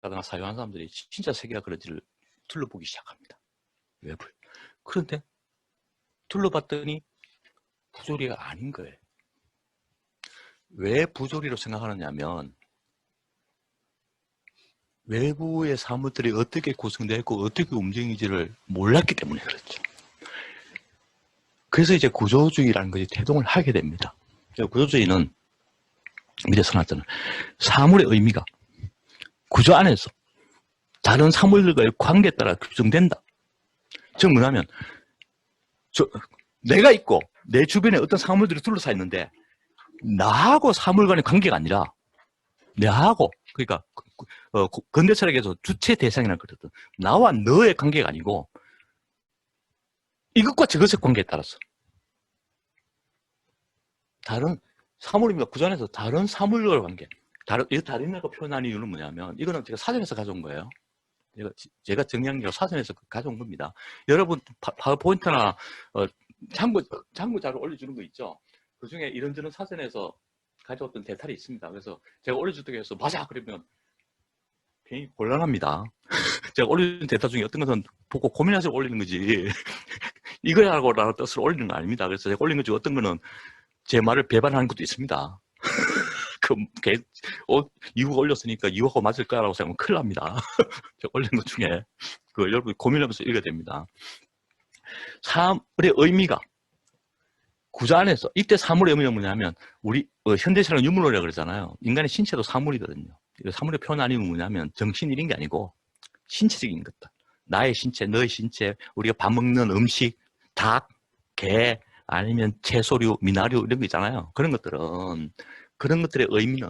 사용하다가 사용하는 사람들이 진짜 세계가 그런지를 둘러보기 시작합니다. 웹을. 그런데 둘러봤더니 부조리가 아닌 거예요. 왜 부조리로 생각하느냐면 외부의 사물들이 어떻게 구성되어 있고 어떻게 움직이는지를 몰랐기 때문에 그렇죠. 그래서 이제 구조주의라는 것이 태동을 하게 됩니다. 구조주의는 밑에 써놨잖아요. 사물의 의미가 구조 안에서 다른 사물들과의 관계에 따라 규정된다. 즉 뭐냐면 내가 있고 내 주변에 어떤 사물들이 둘러싸여 있는데 나하고 사물 간의 관계가 아니라 나하고 그러니까 근대 철학에서 주체 대상이라는 거거든. 나와 너의 관계가 아니고 이것과 저것의 관계에 따라서 다른 사물입니다. 구조 안에서 다른 사물과의 관계. 다른이라고 표현한 이유는 뭐냐면 이거는 제가 사전에서 가져온 거예요. 제가 정리한 게 사전에서 가져온 겁니다. 여러분 파워포인트나 참고 자료 올려주는 거 있죠. 그 중에 이런저런 사전에서 가져왔던 데이터가 있습니다. 그래서 제가 올려주기 위해서 맞아 그러면 괜히 곤란합니다. 제가 올리는 데이터 중에 어떤 것은 보고 고민해서 올리는 거지 이거라고 라는 뜻으로 올리는 거 아닙니다. 그래서 제가 올리는 것 중에 어떤 거는 제 말을 배반하는 것도 있습니다. 이유가 올렸으니까 이유하고 맞을까라고 생각하면 큰일 납니다. 제가 올린 것 중에 여러분 고민하면서 읽어야 됩니다. 사물의 의미가 구조 안에서 이때 사물의 의미는 뭐냐면 우리 현대사는 유물론이라고 그러잖아요. 인간의 신체도 사물이거든요. 사물의 표현 아니면 뭐냐면 정신 이런 게 아니고 신체적인 것들. 나의 신체, 너의 신체, 우리가 밥 먹는 음식, 닭, 개, 아니면 채소류, 미나류 이런 거 있잖아요. 그런 것들의 의미는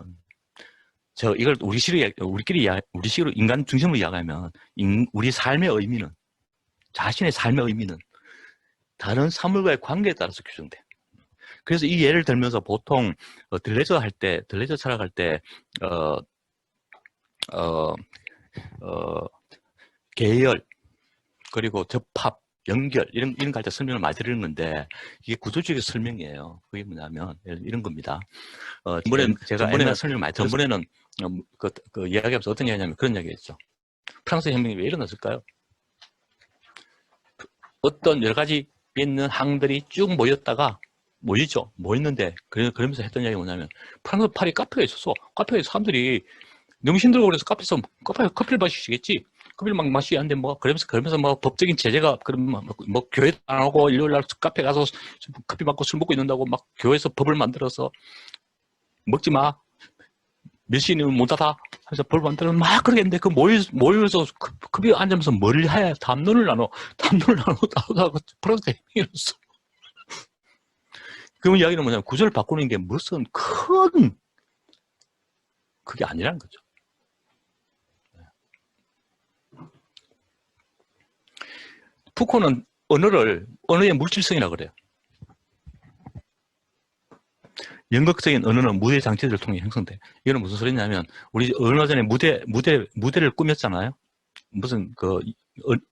이걸 우리식으로 인간 중심으로 이야기하면 우리 삶의 의미는 자신의 삶의 의미는 다른 사물과의 관계에 따라서 규정돼. 그래서 이 예를 들면서 보통 들레저 철학할 때 계열 그리고 접합 연결 이런 갈 때 설명을 많이 드리는 건데 이게 구조주의 설명이에요. 그게 뭐냐면 이런 겁니다. 제가 옛날에 설명을 많이 드렸어요. 전번에는 이야기하면서 어떤 이야기냐면 그런 이야기했죠. 프랑스 혁명이 왜 일어났을까요? 어떤 여러 가지 있는 항들이 쭉 모였는데 그러면서 했던 이야기가 뭐냐면 프랑스 파리 카페가 있었어. 카페에 사람들이 너무 힘들고 그래서 카페에서 커피를 마시겠지. 커피를 막 마시게 하는데 그러면서 법적인 제재가 그러면 교회 안 하고 일요일 날 카페 가서 커피 먹고 술 먹고 있는다고 막 교회에서 법을 만들어서 먹지 마. 몇 시는 못 닫아. 하면서 법을 만들어서 막 그러겠는데 모여서 커피 앉으면서 뭘 해? 담론을 나누다가 프랑스 혁명이 일어났어. 그 이야기는 뭐냐면 구조를 바꾸는 게 무슨 큰 그게 아니라는 거죠. 푸코는 언어의 물질성이라고 그래요. 연극적인 언어는 무대 장치들을 통해 형성돼. 이거는 무슨 소리냐면 우리 얼마 전에 무대를 꾸몄잖아요. 무슨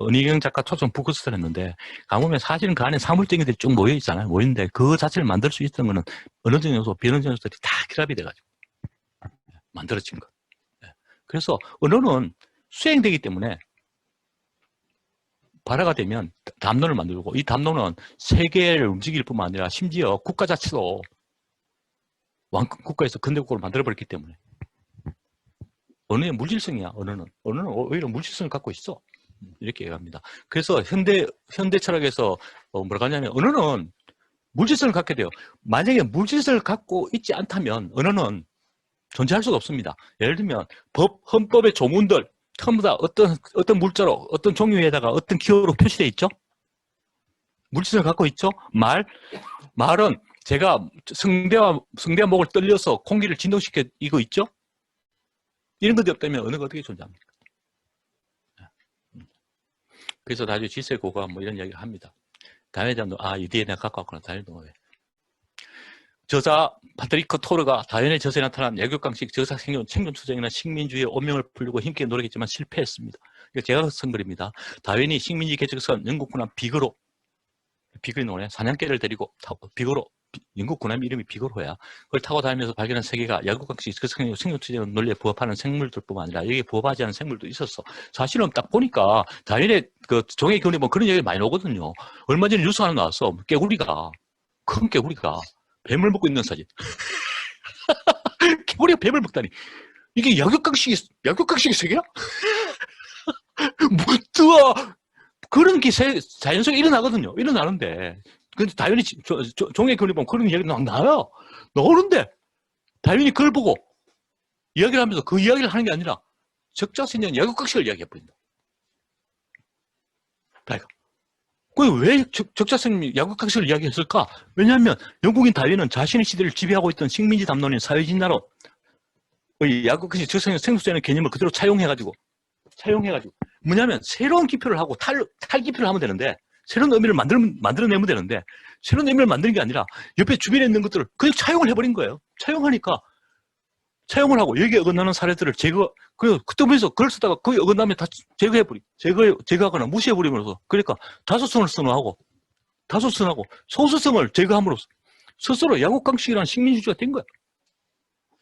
은희경 작가 초청 북크스를 했는데 가보면 사실은 그 안에 사물적인 것들이 쭉 모여 있잖아요. 모이는데 그 자체를 만들 수 있었던 거는 언어적인 요소, 비언어적인 요소들이 다 결합이 돼가지고 만들어진 것. 그래서 언어는 수행되기 때문에 발화가 되면 담론을 만들고 이 담론은 세계를 움직일 뿐만 아니라 심지어 국가 자체도 국가에서 근대국가를 만들어버렸기 때문에 언어의 물질성이야. 언어는 오히려 물질성을 갖고 있어. 이렇게 얘기합니다. 그래서 현대 철학에서 뭐라고 하냐면 언어는 물질성을 갖게 돼요. 만약에 물질성을 갖고 있지 않다면 언어는 존재할 수가 없습니다. 예를 들면 헌법의 조문들 전부 다 어떤 물자로 어떤 종류에다가 어떤 기호로 표시되어 있죠? 물질성을 갖고 있죠? 말은 제가 성대와 목을 떨려서 공기를 진동시켜 이거 있죠? 이런 것이 없다면 언어가 어떻게 존재합니까? 그래서 나중에 지세고가 이런 이야기를 합니다. 다윈도 이 뒤에 내가 갖고 왔구나. 다윈도 왜? 저자 파트리크 토르가 다윈의 저서에 나타난 애국강식 저사 생존 투쟁이나 식민주의의 오명을 풀려고 힘있게 노력했지만 실패했습니다. 이거 제가 쓴 글입니다. 다윈이 식민지 개척선 영국군한 비거리 노래 사냥개를 데리고 비거로 영국 군함 이름이 비거호야. 그걸 타고 다니면서 발견한 세계가 약육강식 그 생명투쟁 논리에 부합하는 생물들뿐만 아니라 여기에 부합하지 않은 생물도 있었어. 사실은 딱 보니까 다일의 그 종의 기운에 뭐 그런 얘기 많이 나오거든요. 얼마 전에 뉴스 하나 나왔어. 깨구리가 큰 깨구리가 뱀을 먹고 있는 사진. 깨구리가 뱀을 먹다니. 이게 약육강식의 세계야? 뭐 뜨아 그런 게 자연 속에 일어나거든요. 일어나는데. 근데 다윈이 종의 기운에 보면 그런 이야기가 막 나와요. 나오는데 다윈이 그걸 보고 이야기를 하면서 그 이야기를 하는 게 아니라 적자생년 약육강식을 이야기해버린다. 다이가. 왜 적자생년 약육강식을 이야기했을까? 왜냐하면 영국인 다윈은 자신의 시대를 지배하고 있던 식민지 담론인 사회진나로 약육강식 적자생년 생수되는 개념을 그대로 차용해가지고 뭐냐면 새로운 기표를 하고 탈기표를 하면 되는데 새로운 의미를 만들어내면 되는데 새로운 의미를 만드는 게 아니라 옆에 주변에 있는 것들을 그냥 차용을 해버린 거예요. 차용하니까 차용을 하고 여기에 어긋나는 사례들을 그때 보면서 글을 쓰다가 거기 어긋나면 다 제거하거나 무시해버리면서 그러니까 다소성을 선호하고 소수성을 제거함으로써 스스로 약육강식이라는 식민지주의가 된 거야.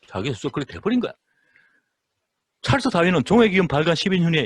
자기 스스로 그렇게 돼버린 거야. 찰스 다윈은 종의 기원 발간 10인 후에